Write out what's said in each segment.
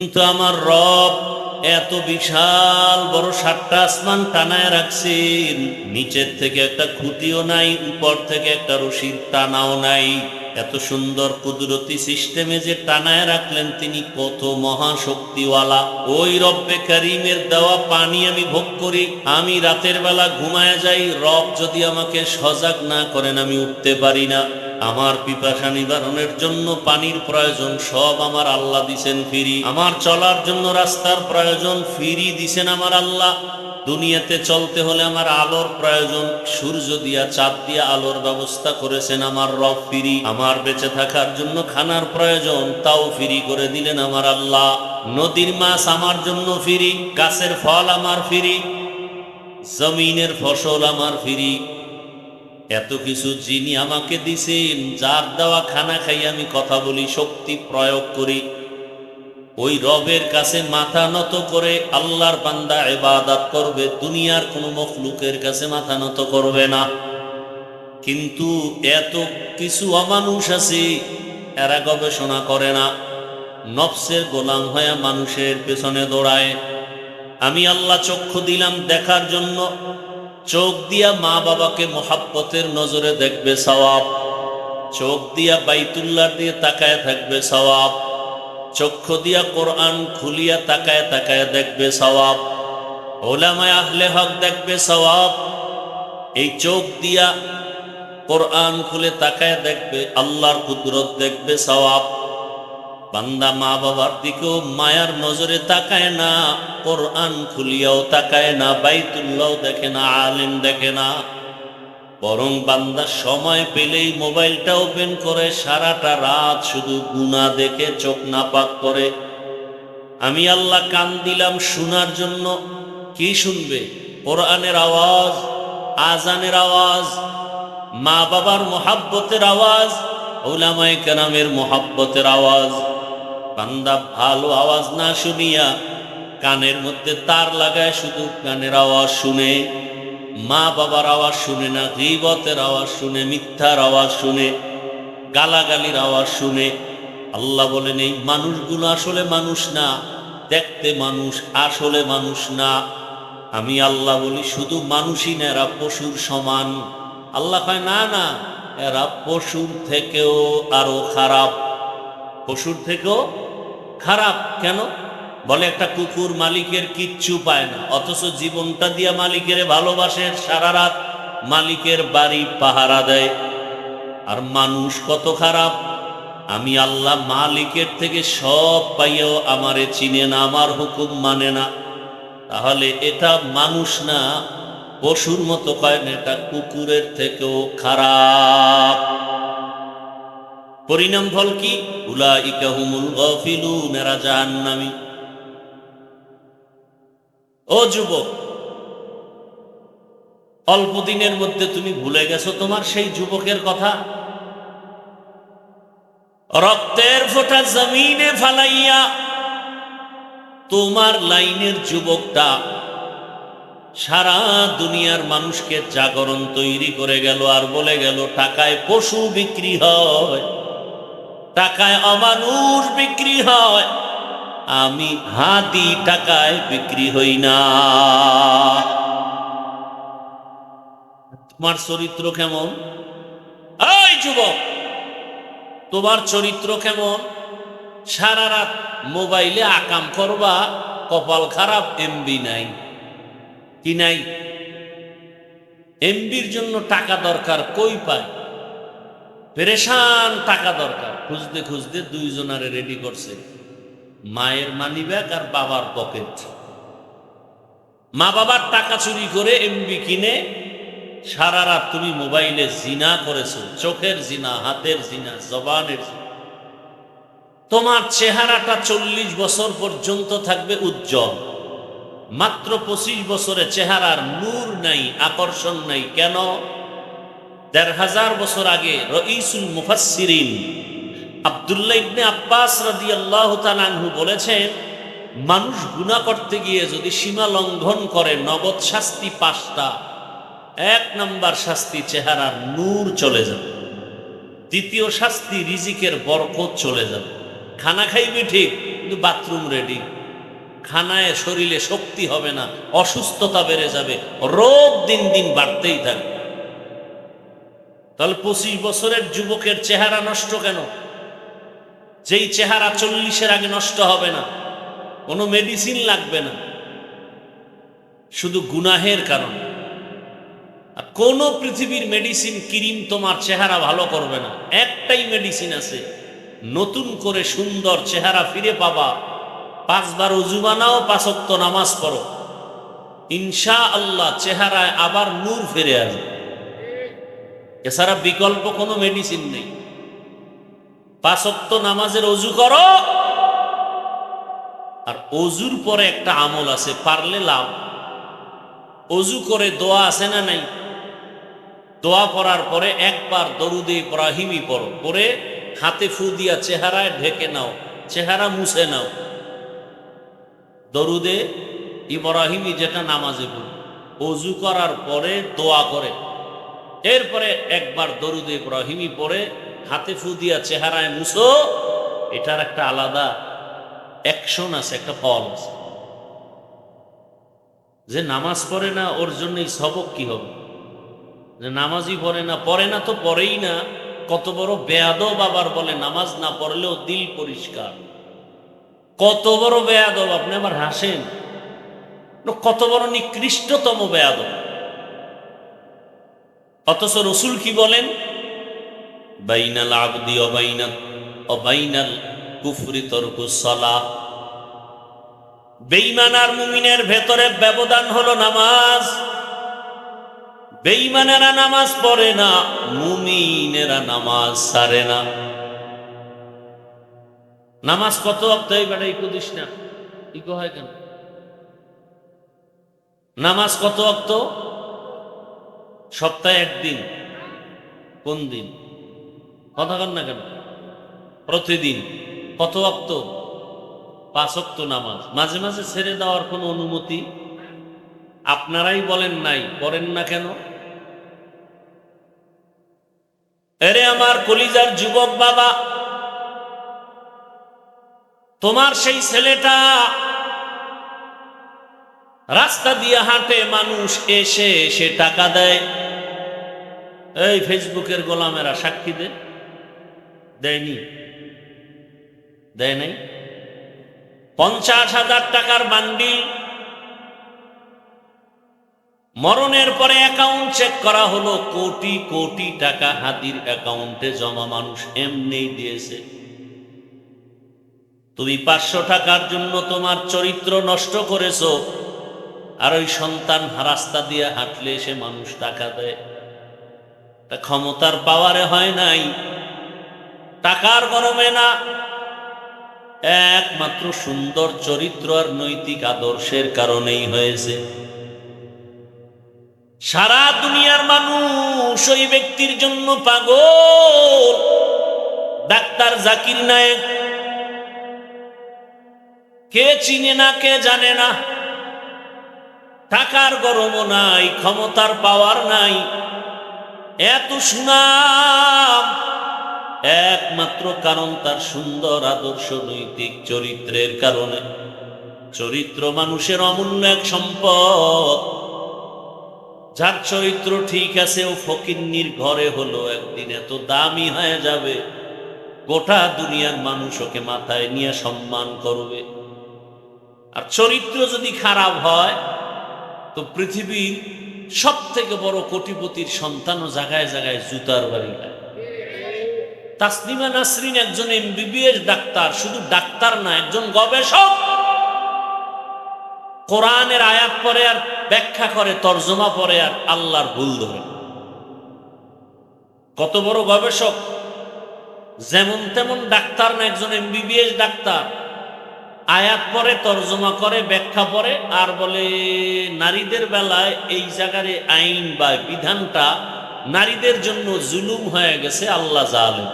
কিন্তু আমার রব এত বিশাল বড় 7টা আসমান টানায় রাখছেন, নিচের থেকে একটা খুঁটিও নাই, উপর থেকে একটা রশির টানাও নাই। এত সুন্দর কুদরতি সিস্টেমে যে টানায় রাখলেন, তিনি কত মহাশক্তিওয়ালা। ওই রব্বে কারিমের দেওয়া পানি আমি ভোগ করি। আমি রাতের বেলা ঘুমায় যাই, রব যদি আমাকে সজাগ না করেন আমি উঠতে পারি না। আমার পিপাসা নিবারণের জন্য পানির প্রয়োজন, সব আমার আল্লাহ দিছেন ফ্রি। আমার চলার জন্য রাস্তার প্রয়োজন, ফ্রি দিছেন আমার আল্লাহ। দুনিয়াতে চলতে হলে আমার আলোর প্রয়োজন, সূর্য দিয়া চাঁদ দিয়া আলোর ব্যবস্থা করেছেন আমার রব ফ্রি। আমার বেঁচে থাকার জন্য খানার প্রয়োজন, তাও ফ্রি করে দিলেন আমার আল্লাহ। নদীর মাছ আমার জন্য ফ্রি, গাছের ফল আমার ফ্রি, জমিনের ফসল আমার ফ্রি। এত কিছু যিনি আমাকে দিছেন, যার দেওয়া খানা খাই আমি কথা বলি, শক্তি প্রয়োগ করি, ওই রবের কাছে মাথা নত করে আল্লাহর বান্দা ইবাদত করবে, দুনিয়ার কোনো মখলুকের কাছে মাথা নত করবে না। কিন্তু এত কিছু অমানুষ আছে, এরা গবেষণা করে না, নফসের গোলাম হয়ে মানুষের পেছনে দৌড়ায়। আমি আল্লাহ চক্ষু দিলাম দেখার জন্য, চোখ দিয়া মা বাবাকে মোহাব্বতের নজরে দেখবে সওয়াব, চোখ দিয়া বাইতুল্লাহ দিয়ে তাকায় থাকবে সওয়াব, চক্ষু দিয়া কোরআন খুলিয়া তাকায় তাকায় দেখবে সওয়াব, উলামায়ে আহলে হক দেখবে সওয়াব। এই চোখ দিয়া কোরআন খুলে তাকায় দেখবে, আল্লাহর কুদরত দেখবে সওয়াব। বান্দা মা বাবার দিকেও মায়ার নজরে তাকায় না, কোরআন খুলিয়াও তাকায় না, বাইতুল্লাহ দেখে না, আলেম দেখে না, বরং বান্দা সময় পেলেই মোবাইলটা ওপেন করে সারাটা রাত শুধু গুনাহ দেখে চোখ নাপাক করে। আমি আল্লাহ কান দিলাম শোনার জন্য, কি শুনবে? কোরআনের আওয়াজ, আজানের আওয়াজ, মা বাবার মোহাব্বতের আওয়াজ, উলামায়ে কেরামের মোহাব্বতের আওয়াজ। বান্দা ভালো আওয়াজ না শুনিয়া কানের মধ্যে তার লাগায় শুধু গানের আওয়াজ শুনে, মা বাবার আওয়াজ শুনে না, গীবতের আওয়াজ শুনে, মিথ্যার আওয়াজ শুনে, গালাগালির আওয়াজ শুনে। আল্লাহ বলেন এই মানুষগুলো আসলে মানুষ না, দেখতে মানুষ, আসলে মানুষ না। আমি আল্লাহ বলি শুধু মানুষই না, এরা পশুর সমান। আল্লাহ কয় না না, এরা পশুর থেকেও আরো খারাপ, পশুর থেকেও খারাপ। কেন? বলে একটা কুকুর মালিকের কিচ্ছু পায় না, অথচ জীবনটা দিয়া মালিকের ভালোবাসে, সারা রাত মালিকের বাড়ি পাহারা দেয়। আর মানুষ কত খারাপ! আমি আল্লাহ মালিকের থেকে সব পাইয়াও আমারে চিনে না, আমার হুকুম মানে না। তাহলে এটা মানুষ না, পশুর মতো কয় না, এটা কুকুরের থেকেও খারাপ। পরিণাম ফল কি? উলাইকা হুমুল গাফিলুন, এরা জাহান্নামী। ও যুবক, অল্প দিনের মধ্যে তুমি ভুলে গেছো তোমার সেই যুবকের কথা? রক্তের ফোঁটা জমিনে ফালাইয়া তোমার লাইনের যুবকটা সারা দুনিয়ার মানুষকে জাগরণ তৈরি করে গেল, আর বলে গেল টাকায় পশু বিক্রি হয়, টাকায় অমানুষ বিক্রি হয়, আমি হাতি টাকায় বিক্রি হই না। তোমার চরিত্র কেমন? এই যুবক, তোমার চরিত্র কেমন? সারা রাত মোবাইলে আকাম করবা, কপাল খারাপ, এমবি নাই। কি নাই? এমবির জন্য টাকা দরকার, কই পায়? পেরেশান টাকা দরকার, খুঁজতে খুঁজতে দুইজনারে রেডি করছে, মায়ের মানিব্যাগ আর বাবার পকেট। মা বাবার টাকা চুরি করে এমবি কিনে সারা রাত তুমি মোবাইলে জিনা করেছো, চোখের জিনা, হাতের জিনা, জবানের জিনা। তোমার চেহারাটা 40 বছর পর্যন্ত থাকবে উজ্জ্বল, মাত্র 25 বছরে চেহারার নূর নাই, আকর্ষণ নাই। কেন? 1500 বছর আগে রঈসুল মুফাসসিরিন আব্দুল্লাহ ইবনে আব্বাস রাদিয়াল্লাহু তাআলা আনহু বলেছেন, মানুষ গুনাহ করতে গিয়ে যদি সীমা লঙ্ঘন করে, নগদ শাস্তি 5টা। 1 নাম্বার শাস্তি চেহারার নূর চলে যাবে, দ্বিতীয় শাস্তি রিজিকের বরকত চলে যাবে। খানা খাইবি ঠিক, কিন্তু বাথরুম রেডি, খানায় শরীরে শক্তি হবে না, অসুস্থতা বেড়ে যাবে, রোগ দিন দিন বাড়তেই থাকবে। তাহলে 25 বছরের যুবকের চেহারা নষ্ট কেন? যেই চেহারা 40-এর আগে নষ্ট হবে না, কোনো মেডিসিন লাগবে না, শুধু গুনাহের কারণ। আর কোন পৃথিবীর মেডিসিন ক্রিম তোমার চেহারা ভালো করবে না। একটাই মেডিসিন আছে, নতুন করে সুন্দর চেহারা ফিরে পাবা। 5 বার ওযু বানাও, 5 ওয়াক্ত নামাজ পড়ো, ইনশাআল্লাহ চেহারায় আবার নূর ফিরে আসবে। এছাড়া বিকল্প কোনো মেডিসিন নেই। 5 ওয়াক্ত নামাজের ওযু করো, আর ওযুর পরে একটা আমল আছে, পারলে লাভ। ওযু করে দোয়া আছে না নাই? দোয়া পড়ার পরে একবার দরুদে ইব্রাহিমি পড়ো, পরে হাতে ফু দিয়া চেহারায় ঢেকে নাও, চেহারা মুছে নাও। দরুদে ইব্রাহিমি যেটা নামাজে পড়ো, ওযু করার পরে দোয়া করে, এরপরে একবার দরুদে ইব্রাহিমি পড়ে হাতে ফু দিয়া চেহারায় মুছো। এটার একটা আলাদা অ্যাকশন আছে, একটা ফল আছে। যে নামাজ পড়ে না ওর জন্য এই সবক কি হবে? যে নামাজই পড়ে না তো পড়েই না। কত বড় বেয়াদব আবার বলে নামাজ না পড়লেও দিল পরিষ্কার। কত বড় বেয়াদব! আপনি আবার হাসেন, কত বড় নিকৃষ্টতম বেয়াদব। অথচ রসুল কি বলেন? বাইনাল আবদি ও বাইনাল কুফরি তরকুস সালাহ। বেঈমান আর মুমিনের ভেতরে ব্যবধান হলো নামাজ। বেঈমানেরা নামাজ পড়ে না, মুমিনেরা নামাজ ছাড়ে না। নামাজ কত ওয়াক্ত? এইবার ইকো দিস না, ইকো হয় কেন? নামাজ কত ওয়াক্ত? সপ্তাহে একদিন। কোন দিন? কথা কন না কেন? প্রতিদিন। কত ওয়াক্ত? 5 ওয়াক্ত নামাজ। মাঝে মাঝে ছেড়ে দেওয়ার কোনো অনুমতি আপনারাই বলেন নাই, করেন না কেন? এরে আমার কলিজার যুবক বাবা, তোমার সেই ছেলেটা রাস্তা দিয়ে হাঁটে, মানুষ এসে এসে টাকা দেয়। এই ফেসবুকের গোলামেরা সাক্ষী দেয়নি? দেয় নাই? 50,000 টাকার বান্ডিল মরণের পরে অ্যাকাউন্ট চেক করা হলো, কোটি কোটি টাকা হাদির অ্যাকাউন্টে জমা, মানুষ এমনি দিয়েছে। তুমি 500 টাকার জন্য তোমার চরিত্র নষ্ট করেছো, আর ওই সন্তান রাস্তা দিয়ে হাঁটলে এসে মানুষ টাকা দেয়। তা ক্ষমতার পাওয়ারে হয় নাই, টাকার গরমে না, একমাত্র সুন্দর চরিত্র আর নৈতিক আদর্শের কারণেই হয়েছে। সারা দুনিয়ার মানুষ ওই ব্যক্তির জন্য পাগল। ডাক্তার জাকির নায়েক কে চিনে না, কে জানে না। টাকার গরমও নাই, ক্ষমতার পাওয়ার নাই, এত সুনাম একমাত্র কারণ তার সুন্দর আদর্শ নৈতিক চরিত্রের কারণে। চরিত্র মানুষের অমূল্য এক সম্পদ। যার চরিত্র ঠিক আছে, ও ফকিন্নির ঘরে হলো একদিন এত দামি হয়ে যাবে, গোটা দুনিয়ার মানুষ ওকে মাথায় নিয়ে সম্মান করবে। আর চরিত্র যদি খারাপ হয় তো পৃথিবীর সব থেকে বড় কোটিপতির সন্তানও জায়গায় জায়গায় জুতার বাড়ি খায়। তাসলিমা নাসরিন একজন MBBS ডাক্তার, শুধু ডাক্তার না, একজন গবেষক। কোরআনের আয়াত পড়ে আর ব্যাখ্যা করে, তর্জমা পড়ে আর আল্লাহর ভুল ধরে। কত বড় গবেষক! যেমন তেমন ডাক্তার না, একজন MBBS ডাক্তার। আয়াত পড়ে, তর্জমা করে, ব্যাখ্যা পড়ে, আর বলে নারীদের বেলায় এই জায়গার আইন বা বিধানটা নারীদের জন্য জুলুম হয়ে গেছে, আল্লাহ জালেম।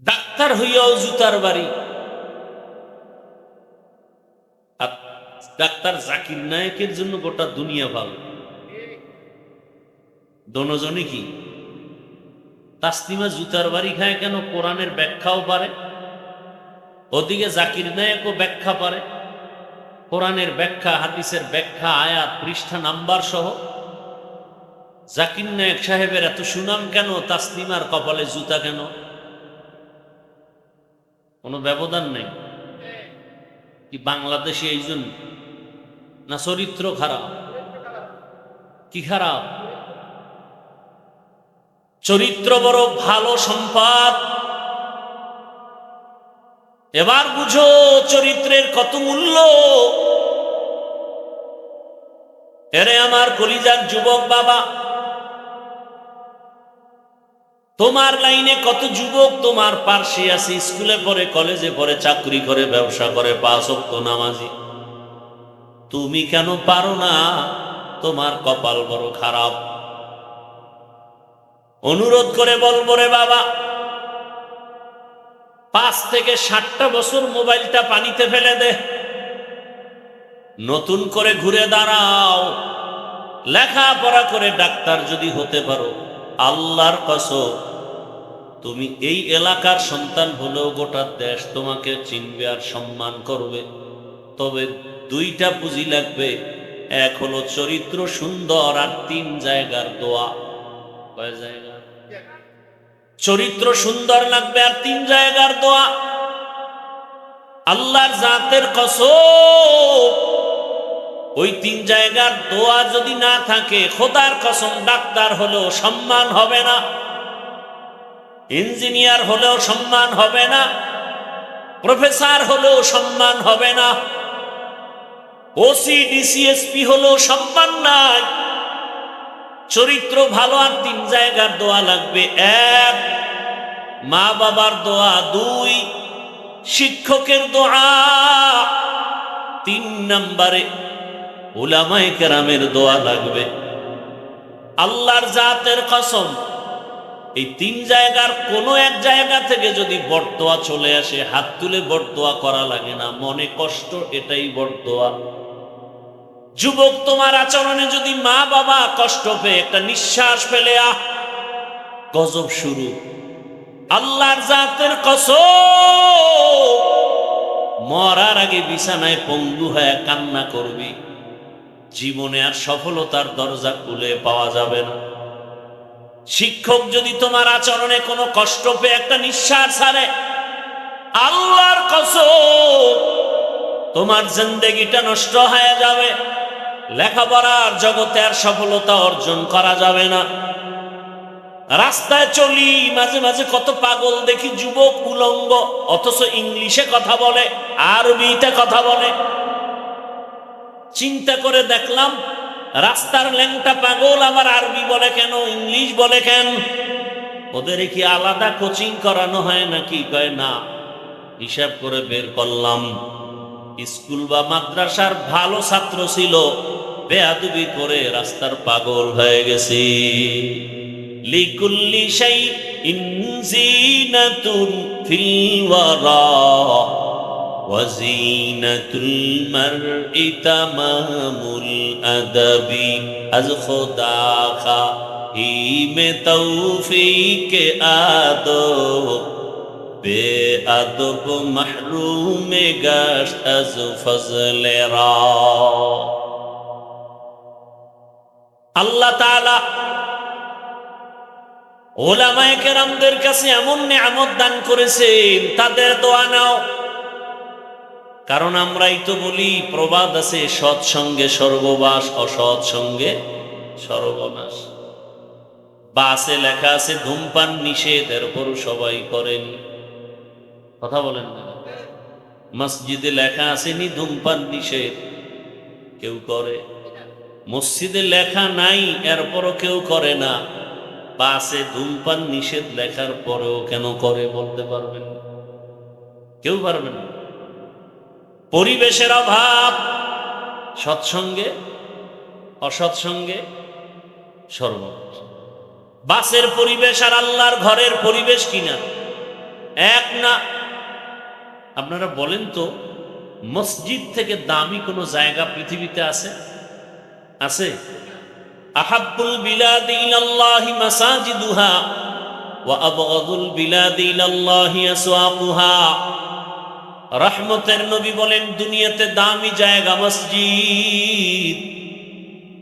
ডাক্তার হইয়াও জুতার বাড়ি। আর ডাক্তার জাকির নায়েকের জন্য গোটা দুনিয়া ভালো। দনজনই কি তাসলিমা জুতার বাড়ি খায় কেন? কোরআনের ব্যাখ্যাও পারে, ওদিকে জাকির নায়েকও ব্যাখ্যা পারে, কোরআনের ব্যাখ্যা, হাদিসের ব্যাখ্যা, আয়াত, পৃষ্ঠা নাম্বার সহ। জাকির নায়েক সাহেবের এত সুনাম কেন? তাসলিমার কপালে জুতা কেন? কোনো ব্যবধান নেই কি বাংলাদেশে এই জন্য? না চরিত্র খারাপ? কি খারাপ? চরিত্র বড় ভালো সম্পদ। এবার বুঝো চরিত্রের কত মূল্য। এরে আমার কলিজার যুবক বাবা, তোমার লাইনে কত যুবক তোমার পার্শ্বে আছে, স্কুলে পড়ে, কলেজে পড়ে, চাকরি করে, ব্যবসা করে, 5 ওয়াক্ত নামাজি। তুমি কেন পারো না? তোমার কপাল বড় খারাপ। অনুরোধ করে বলবো রে বাবা, 5 থেকে 7টা বছর মোবাইলটা পানিতে ফেলে দে, নতুন করে ঘুরে দাঁড়াও, লেখাপড়া করে ডাক্তার যদি হতে পারো, আল্লাহর কসম তুমি এই এলাকার সন্তান হলেও গোটা দেশ তোমাকে চিনবে আর সম্মান করবে। তবে 2টা পুঁজি লাগবে, এক হলো চরিত্র সুন্দর, আর 3 জায়গার দোয়া। কয় জায়গা? চরিত্র সুন্দর লাগবে আর 3 জায়গার দোয়া। আল্লাহর জাতের কসম, ওই 3 জায়গার দোয়া যদি না থাকে, খোদার কসম ডাক্তার হলেও সম্মান হবে না, ইঞ্জিনিয়ার হলেও সম্মান হবে না, প্রফেসর হলেও সম্মান হবে না, ওসি ডিসিএসপি হলেও সম্মান নাই। চরিত্র ভালো আর 3 জায়গার দোয়া লাগবে। 1 মা বাবার দোয়া, 2 শিক্ষকের দোয়া, 3 নম্বরে উলামায়ে কেরামের দোয়া লাগবে। আল্লাহর জাতের কসম, এই 3 জায়গার কোনো এক জায়গা থেকে যদি বরদোয়া চলে আসে, হাত তুলে বরদোয়া করা লাগে না, মনে কষ্ট, এটাই বরদোয়া। যুবক, তোমার আচরণে যদি মা বাবা কষ্ট পেয়ে একটা নিঃশ্বাস ফেলে গজব শুরু। আল্লাহর জাতের কসম, মরার আগে বিছানায় পঙ্গু হয়ে কান্না করবি, জীবনে আর সফলতার দরজা খুলে পাওয়া যাবে না। শিক্ষক যদি তোমার আচরণে কোনো কষ্ট পেয়ে একটা নিঃশ্বাস ছাড়ে, আল্লাহর কসম তোমার জিন্দেগিটা নষ্ট হয়ে যাবে, লেখাপড়ার জগতে আর সফলতা অর্জন করা যাবে না। রাস্তায় চলি, মাঝে মাঝে কত পাগল দেখি, যুবক উলঙ্গ, অথচ ইংলিশে কথা বলে, আরবিতে কথা বলে। চিন্তা করে দেখলাম, রাস্তার ল্যাংটা পাগল আবার আরবি বলে কেন, ইংলিশ বলে কেন? ওদের কি আলাদা কোচিং করানো হয় নাকি? কয় না। হিসাব করে বের করলাম, স্কুল বা মাদ্রাসার ভালো ছাত্র ছিল, বেয়াদবি করে রাস্তার পাগল হয়ে গেছি। লিকুল্লি শাইইন জিনাতুন ফিল ওয়ারা ওয়া জিনাতুল মারই তামামুল আদাবি। আজ খোদা খাহি মে তৌফিক আদব, বেআদব মাহরুম গাশত আজ ফজলে রা। আল্লাহ তাআলা উলামায়ে কেরামদের কাছে এমন নিয়ামত দান করেছেন, তাদের দোয়া নাও। কারণ আমরাই তো বলি, প্রবাদ আছে, সৎ সঙ্গে স্বর্গবাস, অসৎ সঙ্গে সর্বনাশ। বাসে লেখা আছে ধূমপান নিষেধ, এরপরও সবাই করেন। কথা বলেন না। মসজিদে লেখা আসেনি ধূমপান নিষেধ, কেউ করে। মসজিদে লেখা নাই, এরপরও কেউ করে না। বাসে ধূমপান নিষেধ লেখার পরেও কেন করে বলতে পারবেন? কেউ পারবেন না। পরিবেশের অভাব, সৎসঙ্গে অসৎসঙ্গে সর্বনাশ। বাসের পরিবেশ আর আল্লাহর ঘরের পরিবেশ কিনা এক না? আপনারা বলেন তো, মসজিদ থেকে দামি কোনো জায়গা পৃথিবীতে আছে? আছে? আহাব্বুল বিলাদি ইলাল্লাহি মাসাজিদুহা, ওয়া আবগাদুল বিলাদি ইলাল্লাহি আসওয়াকুহা। রহমতের নবী বলেন, দুনিয়াতে দামি জায়গা মসজিদ,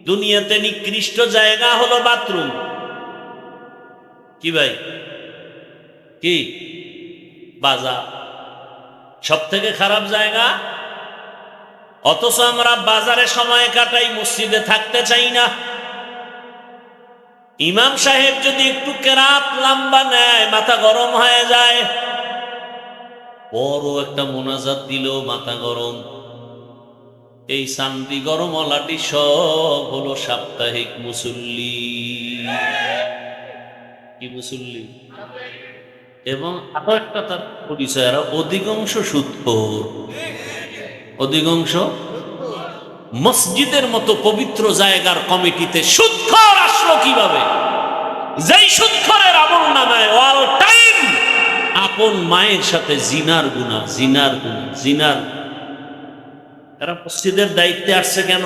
দুনিয়াতে নিকৃষ্ট জায়গা হলো বাথরুম। কি ভাই, কি বাজার সব থেকে খারাপ জায়গা। অথচ আমরা বাজারে সময় কাটাই, মসজিদে থাকতে চাই না। ইমাম সাহেব যদি একটু কেরাত লম্বা নেয় মাথা গরম হয়ে যায়, বড় একটা মোনাজাত দিল মাথা গরম। এই শান্তি গরম অলাটি সব হলো সাপ্তাহিক মুসল্লি। কি মুসল্লি? এবং আরো একটা তার পরিচয়, আর অধিকাংশ সুদখোর। অধিকাংশ মসজিদের মতো পবিত্র জায়গার কমিটিতে সুদখোর আসলো কিভাবে? যেই সুদখোরের আমল নামায় অল টাইম আপন মায়ের সাথে জিনার গুনাহ, জিনার গুনাহ, জিনার। এরা মসজিদের দায়িত্বে আসছে কেন?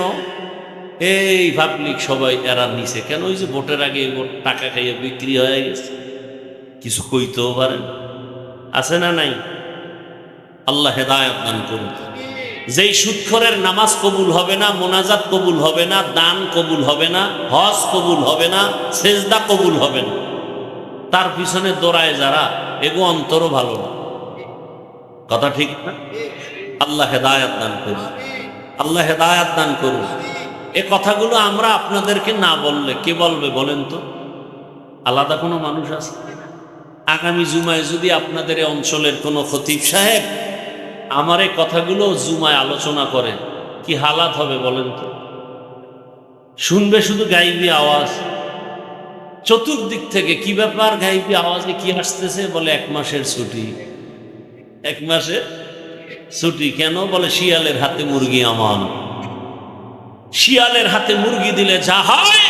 এই পাবলিক সবাই এরা নিছে কেন? ওই যে ভোটের আগে ভোট টাকা খাইয়ে বিক্রি হয়ে গেছে, কিছু কইতেও পারেন, আছে না নাই? আল্লাহ হেদায়েত দান করুন। যেই সুদখোরের নামাজ কবুল হবে না, মোনাজাত কবুল হবে না, দান কবুল হবে না, হজ কবুল হবে না, সেজদা কবুল হবে না, তার পিছনে দৌড়ায় যারা, এগো অন্তরও ভালো না। কথা ঠিক না? আল্লাহ হেদায়েত দান করুন, আল্লাহ হেদায়েত দান করুন। এ কথাগুলো আমরা আপনাদেরকে না বললে কে বলবে বলেন তো? আলাদা কোনো মানুষ আছে? আগামী জুমায় যদি আপনাদের এই অঞ্চলের কোনো খতিব সাহেব আমার এই কথাগুলো জুমায় আলোচনা করে, কি হালাত হবে বলেন তো? শুনবে শুধু গাইবি আওয়াজ, চতুর্দিক থেকে কি ব্যাপার, গাইবি আওয়াজে কি আসতেছে? বলে 1 মাসের ছুটি। 1 মাসের ছুটি কেন? বলে শিয়ালের হাতে মুরগি আমান। শিয়ালের হাতে মুরগি দিলে যা হয়,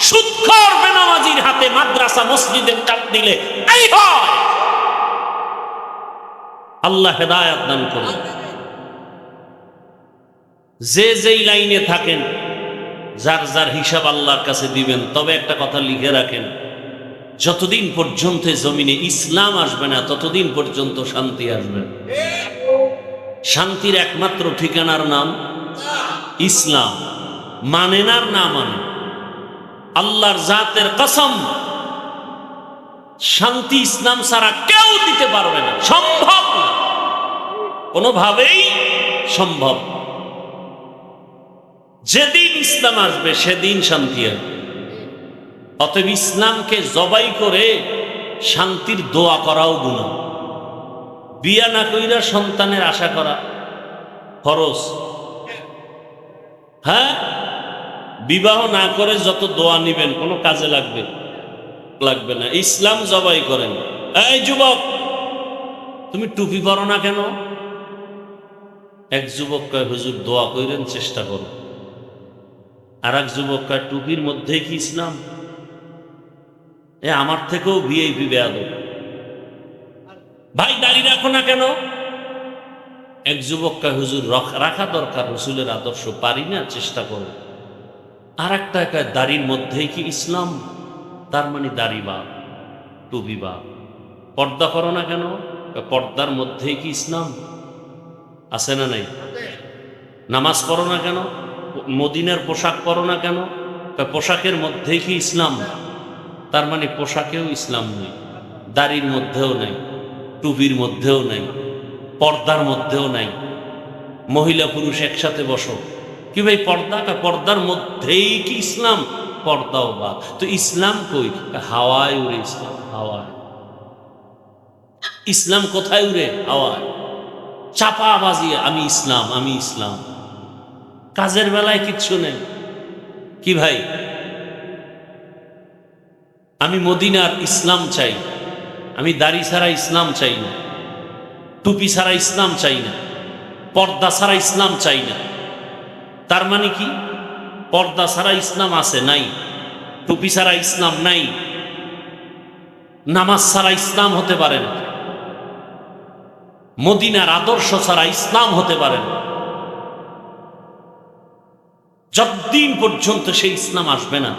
সুদখোর বেনামাজির হাতে মাদ্রাসা মসজিদের চাপ দিলে এই হয়। আল্লাহ হেদায়েত দান করুন। যে যেই লাইনে থাকেন যার যার হিসাব আল্লাহর কাছে দিবেন। তবে একটা কথা লিখে রাখেন, যতদিন পর্যন্ত জমিনে ইসলাম আসবে না ততদিন পর্যন্ত শান্তি আসবে না। শান্তির একমাত্র ঠিকানার নাম ইসলাম। মানেন আর না মানে, আল্লাহর জাতের কসম, শান্তি ইসলাম ছাড়া কেউ দিতে পারবে না, সম্ভব না, কোনোভাবেই সম্ভব। যেদিন ইসলাম আসবে সেদিন শান্তি আসবে। অতএব ইসলামকে জবাই করে শান্তির দোয়া করাও গুনাহ। বিয়া না কইরা সন্তানের আশা করা ফরজ। হ্যাঁ, বিবাহ না করে যত দোয়া নিবেন কোনো কাজে লাগবে লাগবে না। ইসলাম জবাই করেন। এই যুবক, তুমি টুপি পরো না কেন? এক যুবক কয়, হুজুর দোয়া কইরেন, চেষ্টা করো। আর এক যুবক কয়, টুপির মধ্যে কি ইসলাম? আমার থেকেও ভিআইপি বেয়াদব। ভাই দাড়ি রাখো না কেন? এক যুবক কয়, হুজুর রাখা দরকার, রসুলের আদর্শ, পারি না, চেষ্টা করো। আর একটা কয়, দাড়ির মধ্যেই কি ইসলাম? তার মানে দাড়ি বা টুপি বা। পর্দা করো না কেন? পর্দার মধ্যেই কি ইসলাম? আছে না নাই? নামাজ পড়ো না কেন? মদিনার পোশাক পরো না কেন? পোশাকের মধ্যেই কি ইসলাম? তার মানে পোশাকেও ইসলাম নেই, দাড়ির মধ্যেও নাই, টুপির মধ্যেও নাই, পর্দার মধ্যেও নাই। মহিলা পুরুষ একসাথে বসো, কি ভাই পর্দা? পর্দার মধ্যেই কি ইসলাম? পর্দাও বা। তো ইসলাম কই? হাওয়ায় উড়ে ইসলাম, হাওয়ায়। ইসলাম কোথায় উড়ে? হাওয়ায়। চাপা বাজিয়ে আমি ইসলাম, আমি ইসলাম। কাজের বেলায় কিচ্ছু নেই। কি ভাই, আমি মদিনার ইসলাম চাই, আমি দাড়ি ছাড়া ইসলাম চাই না, টুপি ছাড়া ইসলাম চাই না, পর্দা ছাড়া ইসলাম চাই না। তার মানে কি? পর্দা ছাড়া ইসলাম আছে নাই, টুপি ছাড়া ইসলাম নাই, নামাজ ছাড়া ইসলাম হতে পারে না, মদিনার আদর্শ ছাড়া ইসলাম হতে পারে না। যতদিন পর্যন্ত সেই ইসলাম আসবে না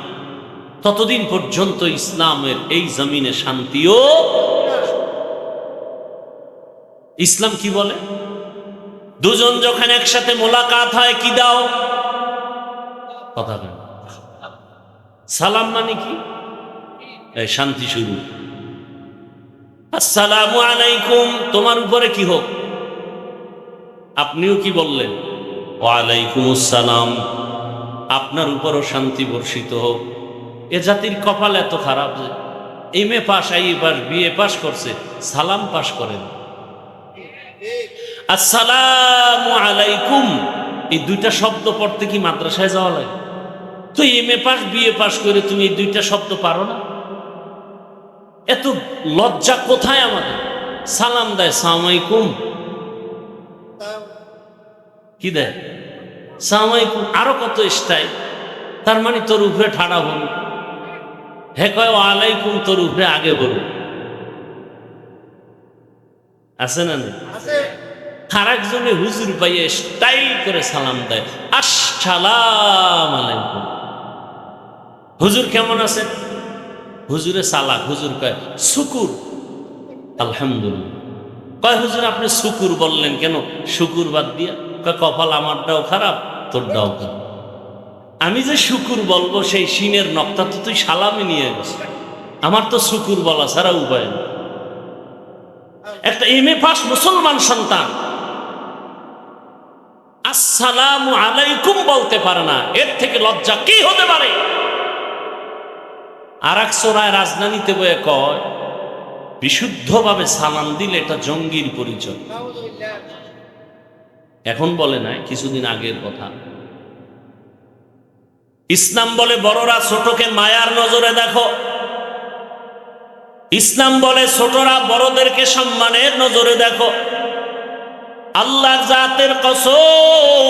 ততদিন পর্যন্ত ইসলামের এই জমিনে শান্তিও। ইসলাম কি বলে? দুজন যখন একসাথে মোলাকাত হয় কি দাও? কথা বলেন। সালাম মানে কি? এই শান্তি শুরু। আসসালামু আলাইকুম, তোমার উপরে কি হোক। আপনিও কি বললেন? ওয়ালাইকুম আসসালাম, আপনার উপরও শান্তি বর্ষিত হোক। এ জাতির কপাল এত খারাপ যে MA pass, IA pass, BA pass করছে, সালাম পাস করেন। আসসালামু আলাইকুম, এই দুইটা শব্দ পড়তে কি মাদ্রাসায় যাওয়া লাগে? তো এমএ পাস বিএ পাস করে তুমি এই দুইটা শব্দ পারো না? এত লজ্জা কোথায় আমাদের? সালাম দেয় সালাম আলাইকুম, কি দেয় সালাম আলাইকুম, আরো কত স্টাইল। তার মানে তোর উপরে ঠাড়া বল, হে কয় ওয়ালাইকুম, তোর উপরে আগে বল। আছে না? আর একজনে হুজুর পাইয়ে স্টাইল করে সালাম দেয়, আসসালাম আলাইকুম। হুজুর কেমন আছে? হুজুরে সালাক, হুজুর কয় শুকুর, আলহামদুলিল্লাহ। কয় হুজুর আপনি শুকুর বললেন কেন? শুকুর বাদ দিয়া। কয় কপাল আমারটাও খারাপ, তোরটাও খারাপ। আমি যে শুকুর বলবো সেই সিনের নকটা তো তুই সালামে নিয়ে গেছ, আমার তো শুকুর বলা ছাড়া উপায় নেই। একটা এমএ পাস মুসলমান সন্তান আসসালামু আলাইকুম বলতে পারে না, এর থেকে লজ্জা কি হতে পারে? আর এক সোরায় রাজধানীতে বয়ে কয় বিশুদ্ধভাবে সালাম দিলে এটা জঙ্গির পরিচয়। এখন বলে নাই, কিছুদিন আগের কথা। ইসলাম বলে বড়রা ছোটকে মায়ার নজরে দেখো। ইসলাম বলে ছোটরা বড়দেরকে সম্মানের নজরে দেখো। আল্লাহ জাতের কসম,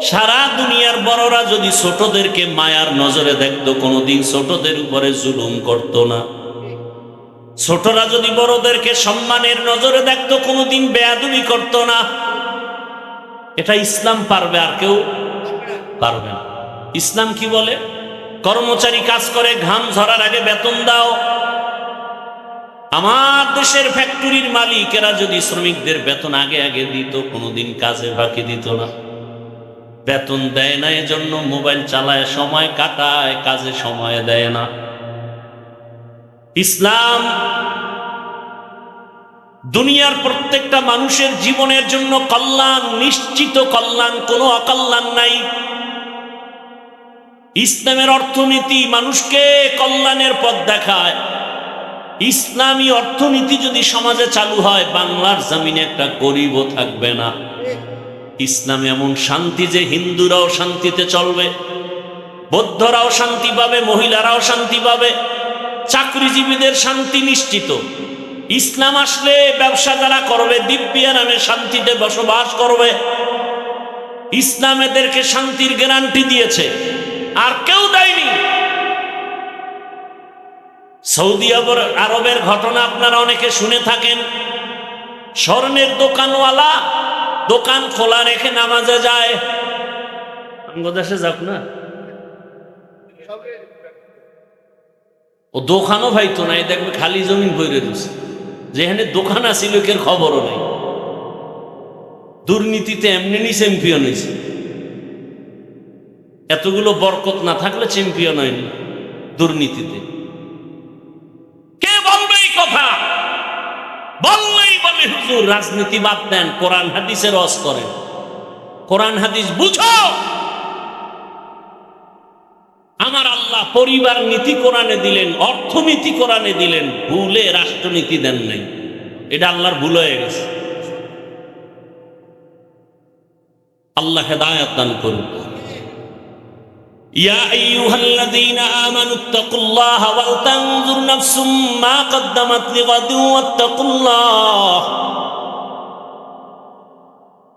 সারা দুনিয়ার বড়রা যদি ছোটদেরকে মায়ার নজরে দেখতো, কোনোদিন ছোটদের উপরে জুলুম করত না। ছোটরা যদি বড়দেরকে সম্মানের নজরে দেখতো, কোনোদিন বেয়াদবি করত না। এটা ইসলাম পারবে, আর কেউ পারবে না। ইসলাম কি বলে? কর্মচারী কাজ করে, ঘাম ঝরার আগে বেতন দাও। আমার দেশের ফ্যাক্টরির মালিকেরা যদি শ্রমিকদের বেতন আগে আগে দিত, কোনোদিন কাজে ফাঁকি দিত না। বেতন দেয় না, এজন্য মোবাইল চালায় সময় কাটায়, কাজে সময় দেয় না। ইসলাম দুনিয়ার প্রত্যেকটা মানুষের জীবনের জন্য কল্যাণ, নিশ্চিত কল্যাণ, কোনো অকল্যাণ নাই। ইসলামের অর্থনীতি মানুষকে কল্যাণের পথ দেখায়। ইসলামী অর্থনীতি যদি সমাজে চালু হয়, বাংলার জমিনে একটা গরিবও থাকবে না। ইসলাম এমন শান্তি যে হিন্দুরাও শান্তিতে চলবে, বৌদ্ধরাও শান্তি পাবে, মহিলারাও শান্তি পাবে, চাকরিজীবীদের শান্তি নিশ্চিত। ইসলাম আসলে ব্যবসা যারা করবে দিব্যা নামে শান্তিতে বসবাস করবে। ইসলাম এদেরকে শান্তির গ্যারান্টি দিয়েছে, আর কেউ দেয়নি। সৌদি আরবের ঘটনা আপনারা অনেকে শুনে থাকেন। স্বর্ণের দোকানওয়ালা দোকান খোলা রেখে নামাজে যায়। আমাদের দেশে যাক না, ও দোকানও ভাইতো না, দেখবে খালি জমিন বইরে রয়েছে। যেখানে দোকান আছে লোকের খবরও নেই। দুর্নীতিতে এমনি চ্যাম্পিয়ন হয়েছে। এতগুলো বরকত না থাকলে চ্যাম্পিয়ন হয়নি দুর্নীতিতে। কে বলবে এই কথা? বললেই বলে হুজুর রাজনীতি বাদ দেন, কোরআন হাদিসের রস করেন। কোরআন হাদিস বুঝো। আমার আল্লাহ পরিবার নীতি কোরআনে দিলেন, অর্থনীতি কোরআনে দিলেন, ভুলে রাষ্ট্রনীতি দেন নাই। এটা আল্লাহর ভুল হয়ে গেছে। আল্লাহ হেদায়েত দান করুন। ইয়া আইয়ুহাল্লাযীনা আমানুত্তাকুল্লাহা ওয়াল তানজুর নাফসুম মা কদ্দামাত লিগাদিন ওয়াত্তাকুল্লাহ।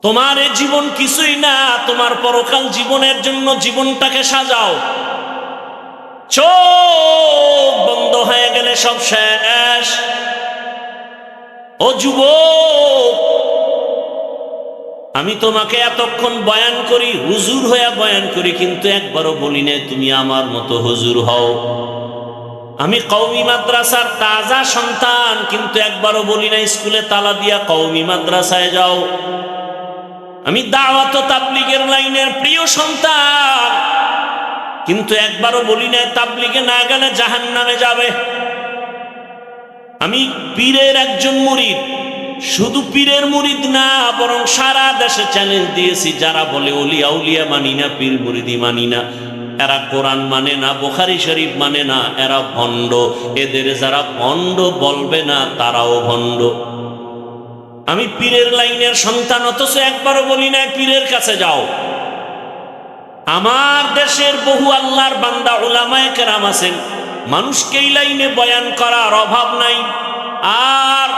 তোমার এই জীবন কিছুই না, তোমার পরকাল জীবনের জন্য জীবনটাকে সাজাও। চোখ বন্ধ হয়ে গেলে সব শেষ। ও যুবক, আমি তোমাকে এতক্ষণ বয়ান করি, হুজুর হইয়া বয়ান করি, কিন্তু একবারও বলি না তুমি আমার মতো হুজুর হও। আমি কওমি মাদ্রাসার তাজা সন্তান, কিন্তু একবারও বলি না স্কুলে তালা দিয়া কওমি মাদ্রাসায় যাও। আমি দাওয়াত ও তাবলীগের লাইনের প্রিয় সন্তান, কিন্তু একবারও বলি না তাবলীগে না গেলে জাহান্নামে যাবে। আমি পীরের একজন মুরিদ, শুধু পীরের মুরিদ না, বরং সারা দেশে চ্যালেঞ্জ দিয়েছি যারা বলে ওলি আউলিয়া মানি না, পীর মুরিদি মানি না, এরা কোরআন মানে না, বুখারী শরীফ মানে না, এরা ভণ্ড। এদের যারা ভণ্ড বলবে না তারাও ভণ্ড। আমি পীরের লাইনের সন্তান, অথচ একবারও বলি না পীরের কাছে যাও। আমার দেশের বহু আল্লাহর বান্দা উলামায়ে কেরাম আছেন, মানুষকে এই লাইনে বয়ান করার অভাব নাই। আর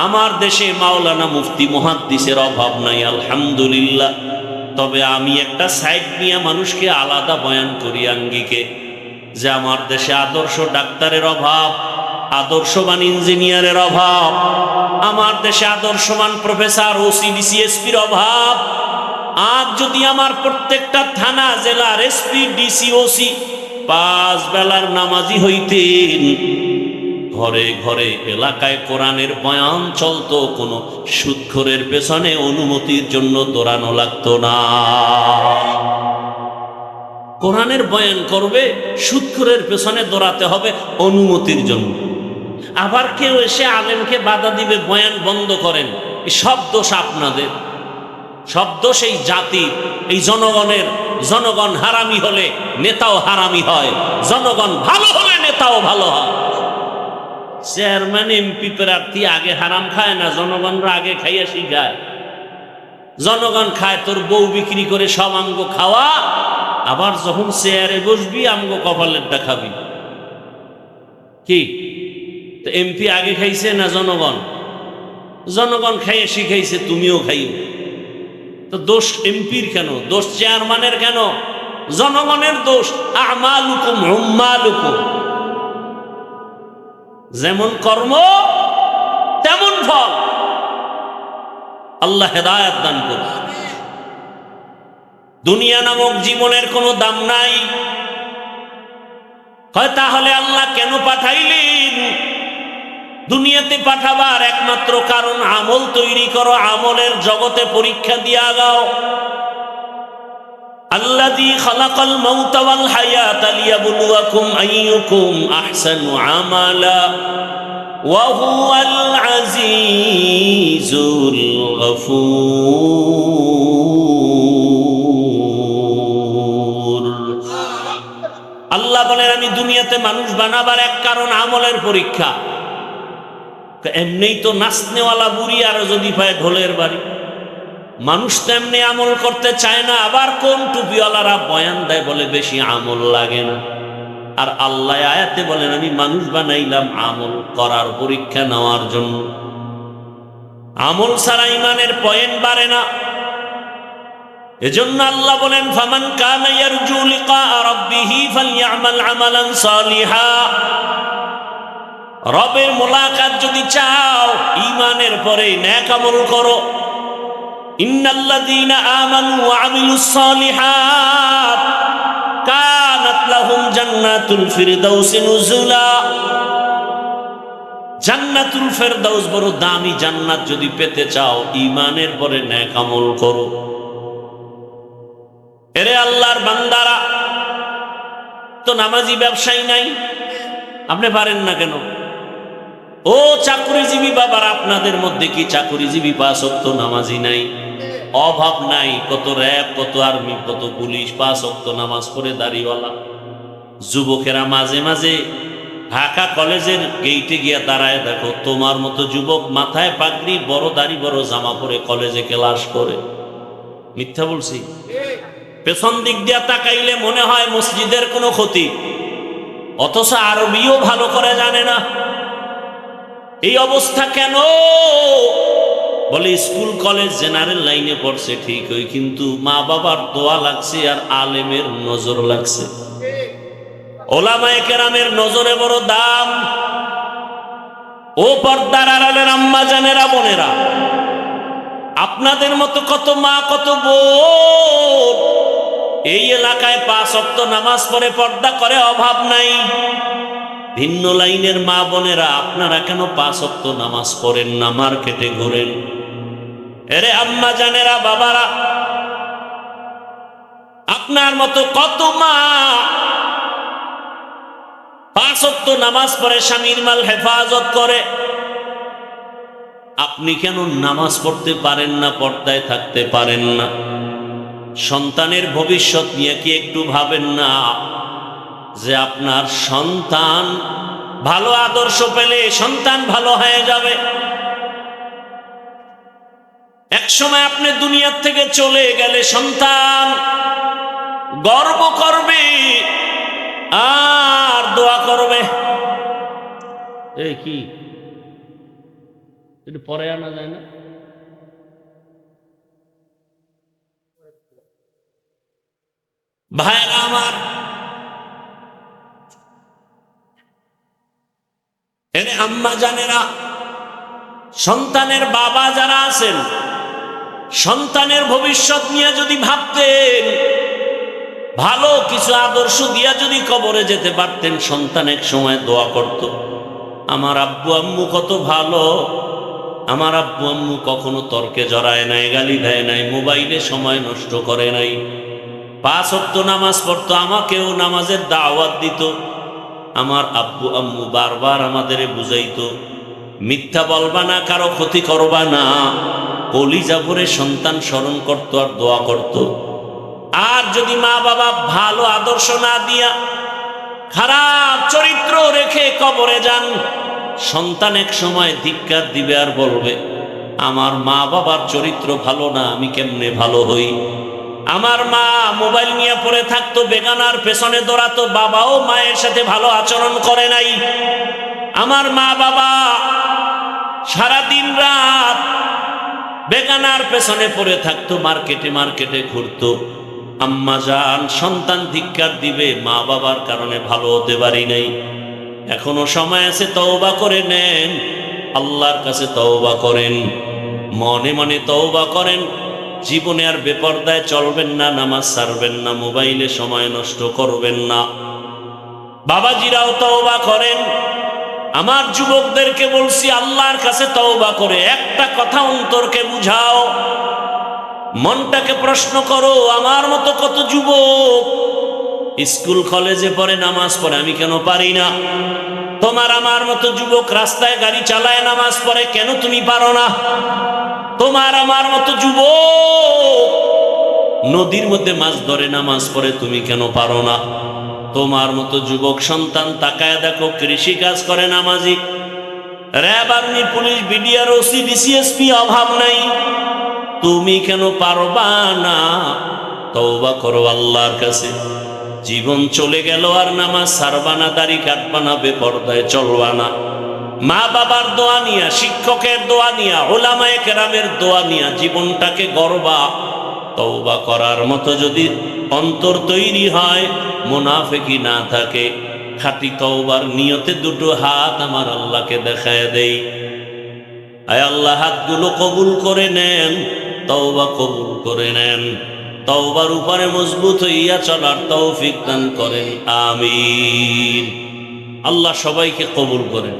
আমার দেশে মাওলানা মুফতি মুহাদ্দিসের অভাব নাই, আলহামদুলিল্লাহ। তবে আমি একটা সাইড নিয়ে মানুষকে আলাদা বয়ান করি আঙ্গিকে, যে আমার দেশে আদর্শ ডাক্তারের অভাব, আদর্শবান ইঞ্জিনিয়ারের অভাব, আমার দেশে আদর্শবান প্রফেসর, ওসি, ডিসি, এসপির অভাব। আজ যদি আমার প্রত্যেকটা থানা, জেলার এসপি, ডিসি, ওসি 5 বেলার নামাজি হইতেন, ঘরে ঘরে এলাকায় কোরআনের বয়ান চলতো, কোনো সুদখোরের পেছনে অনুমতির জন্য দৌড়ানো লাগতো না। কোরআনের বয়ান করবে, সুদখোরের পেছনে দৌড়াতে হবে অনুমতির জন্য। আবার কেউ এসে আলেমকে বাধা দিবে, বয়ান বন্ধ করেন, সব দোষ আপনাদের, সব দোষ এই জাতির, এই জনগণের। জনগণ হারামি হলে নেতাও হারামি হয়, জনগণ ভালো হলে নেতাও ভালো হয়। চেয়ারম্যান, এমপি প্রার্থী আগে হারাম খায় না, জনগণরা আগে খাইয়া শিখায়। জনগণ খায়, তোর বউ বিক্রি করে সব আমগো খাওয়া, আবার যখন চেয়ারে বসবি আমগো কপালেরটা খাবি। কি তো এমপি আগে খাইছে না জনগণ? জনগণ খাইয়ে শিখাইছে, তুমিও খাইও। তো দোষ এমপির কেন? দোষ চেয়ারম্যানের কেন? জনগণের দোষ। আমালুকুম উম্মালুকুম, যেমন কর্ম তেমন ফল। আল্লাহ হেদায়েত দান করুন। দুনিয়া নামক জীবনের কোনো দাম নাই। হয় তাহলে আল্লাহ কেন পাঠাইলেন? দুনিয়াতে পাঠাবার একমাত্র কারণ আমল তৈরি করো, আমলের জগতে পরীক্ষা দিয়া গাও। আল্লাযী খালাকাল মাউতা ওয়াল হায়াতা লিয়াবলুয়াকুম আইয়ুকুম আহসানু আমালা ওয়া হুয়াল আজিজুল গফুর। আল্লাহ বলেন আমি দুনিয়াতে মানুষ বানাবার এক কারণ আমলের পরীক্ষা। এমনি তো নাচনেওয়ালা বুড়ি আর যদি পায় ঢোলের বাড়ি, মানুষ তো এমনি আমল করতে চায় না। আবার কোন টুপিওয়ালারা বয়ান দেয়, বলে বেশি আমল লাগে না। আর আল্লাহ আয়াতে বলেন আমি মানুষ বানাইলাম আমল করার, পরীক্ষা নেওয়ার জন্য। আমল ছাড়া ইমানের পয়েন্ট বাড়ে না। এজন্য আল্লাহ বলেন ফামান কানা ইয়ারজু লিকা রাব্বিহি ফালইআমাল আমালান সালিহা। রবের মোলাকাত যদি চাও, ঈমানের পরে নেক আমল করো। ইন্নাল্লাযীনা আমানু ওয়া আমিলুস সালিহাত কানাত লাহুম জান্নাতুল ফিরদাউসি নুজুলা। জান্নাতুল ফেরদাউস বড় দামি জান্নাত, যদি পেতে চাও ঈমানের পরে নেক আমল করো। এরে আল্লাহর বান্দারা, তো নামাজি ব্যবসায়ী নাই, আপনি পারেন না কেন? ও চাকরিজীবী বাবার, আপনাদের মধ্যে কি চাকরিজীবী 5 ওয়াক্ত নামাজি নাই? অভাব নাই। কত র‍্যাব, কত আর্মি, কত পুলিশ 5 ওয়াক্ত নামাজ পড়ে দাড়িওয়ালা। যুবকেরা মাঝে মাঝে ঢাকা কলেজের গেইটে গিয়া দাঁড়ায় দেখো, তোমার মতো যুবক মাথায় পাগড়ি, বড় দাড়ি, বড় জামা পরে কলেজে ক্লাস করে। মিথ্যা বলছি? পেছন দিক দিয়া তাকাইলে মনে হয় মসজিদের কোনো ক্ষতি, অথচ আরবিও ভালো করে জানে না। এই অবস্থা কেন? বলে স্কুল কলেজ জেনারেল লাইনে পড়ছে ঠিকই, কিন্তু মা বাবার দোয়া লাগছে আর আলেমের নজর লাগছে। ওলামায়ে কেরামের নজরে বড় দাম। ও পর্দার আড়ালের আম্মা জানেরা, বোনেরা, আপনাদের মতো কত মা কত বোন এই এলাকায় 5 ওয়াক্ত নামাজ পড়ে পর্দা করে, অভাব নাই। ভিন্ন লাইনের মা বোনেরা আপনারা কেন 5 ওয়াক্ত নামাজ পড়েন না, মার্কেটে ঘুরেন? এরে আম্মা জানেরা, বাবারা, আপনার মতো কত মা 5 ওয়াক্ত নামাজ পড়ে, স্বামীর মাল হেফাজত করে। আপনি কেন নামাজ পড়তে পারেন না, পর্দায় থাকতে পারেন না? সন্তানের ভবিষ্যৎ নিয়ে কি একটু ভাবেন না যে আপনার সন্তান ভালো আদর্শ পেলে সন্তান ভালো হয়ে যাবে? এক সময় আপনি দুনিয়ার থেকে চলে গেলে সন্তান গর্ব করবে আর দোয়া করবে। এই কি একটু পরে আনা যায় না? ভাইরা আমার, এরে আম্মা জানেরা, সন্তানের বাবা যারা আছেন, সন্তানের ভবিষ্যৎ নিয়ে যদি ভাবতেন, ভালো কিছু আদর্শ দিয়া যদি কবরে যেতে পারতেন, সন্তান এক সময় দোয়া করত, আমার আব্বু আম্মু কত ভালো, আমার আব্বু আম্মু কখনো তর্কে জড়ায় নাই, গালি দেয় নাই, মোবাইলে সময় নষ্ট করে নাই, 5 ওয়াক্ত নামাজ পড়তো, আমাকেও নামাজের দাওয়াত দিত। আমার আব্বু আম্মু বারবার আমাদের বুঝাইতো, মিথ্যা বলবা না, কারো ক্ষতি করবা না। কলিজা ভরে সন্তান স্মরণ করত আর দোয়া করত। আর যদি মা বাবা ভালো আদর্শ না দিয়া খারাপ চরিত্র রেখে কবরে যান, সন্তান এক সময় ধিক্কার দিবে আর বলবে, আমার মা বাবার চরিত্র ভালো না, আমি কেমনে ভালো হই? আমার মা মোবাইল নিয়ে পড়ে থাকতো, বেগানার পেছনে দৌড়াতো, বাবাও মায়ের সাথে ভালো আচরণ করে নাই। আমার মা বাবা সারাদিন রাত বেগানার পেছনে পড়ে থাকতো, মার্কেটে মার্কেটে ঘুরতো। আম্মা জান, সন্তান ধিক্কার দিবে, মা বাবার কারণে ভালো হতে পারি নাই। এখনো সময় আছে, তওবা করে নেন, আল্লাহর কাছে তওবা করেন, মনে মনে তওবা করেন। জীবনে আর বেপরদায় চলবেন না, নামাজ ছাড়বেন না, মোবাইলে সময় নষ্ট করবেন না। বাবাজিরাও তওবা করেন। আমার যুবকদেরকে বলছি, আল্লাহর কাছে তওবা করে একটা কথা অন্তরকে বুঝাও, মনটাকে প্রশ্ন করো, আমার মতো কত যুবক স্কুল কলেজে পড়ে, নামাজ পড়ে, আমি কেন পারি না? তোমার আমার মতো যুবক রাস্তায় গাড়ি চালায়, নামাজ পড়ে, কেন তুমি পারো না? তোমার আমার মতো যুবক নদীর মধ্যে মাছ ধরে, নামাজ পড়ে, তুমি কেন পারো না? তোমার মতো যুবক সন্তান তাকায় দেখো, কৃষি কাজ করে, নামাজি, RAB, army, police, BDR, OC, DC SP, অভাব নাই, তুমি কেন পারবা না? তওবা করো আল্লাহর কাছে। জীবন চলে গেল আর নামাজ ছাড়বা না, দাড়ি কাটবা না, বেপরদায় চলবা না। মা বাবার দোয়া নিয়া, শিক্ষকের দোয়া নিয়া, উলামায়ে কেরামের দোয়া নিয়া জীবনটাকে গড়বা। তওবা করার মতো যদি অন্তর তৈরি হয়, মুনাফিকি না থাকে, খাঁটি তওবার নিয়তে দুটো হাত আমার আল্লাহকে দেখায় দেই। আয় আল্লাহ, হাতগুলো কবুল করে নেন, তওবা কবুল করে নেন, তওবার উপরে মজবুত হইয়া চলার তৌফিক দান করেন, আমিন। আল্লাহ সবাইকে কবুল করেন।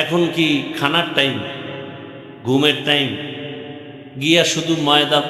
এখন কি খানার টাইম, ঘুমের টাইম? গিয়া শুধু ময়দা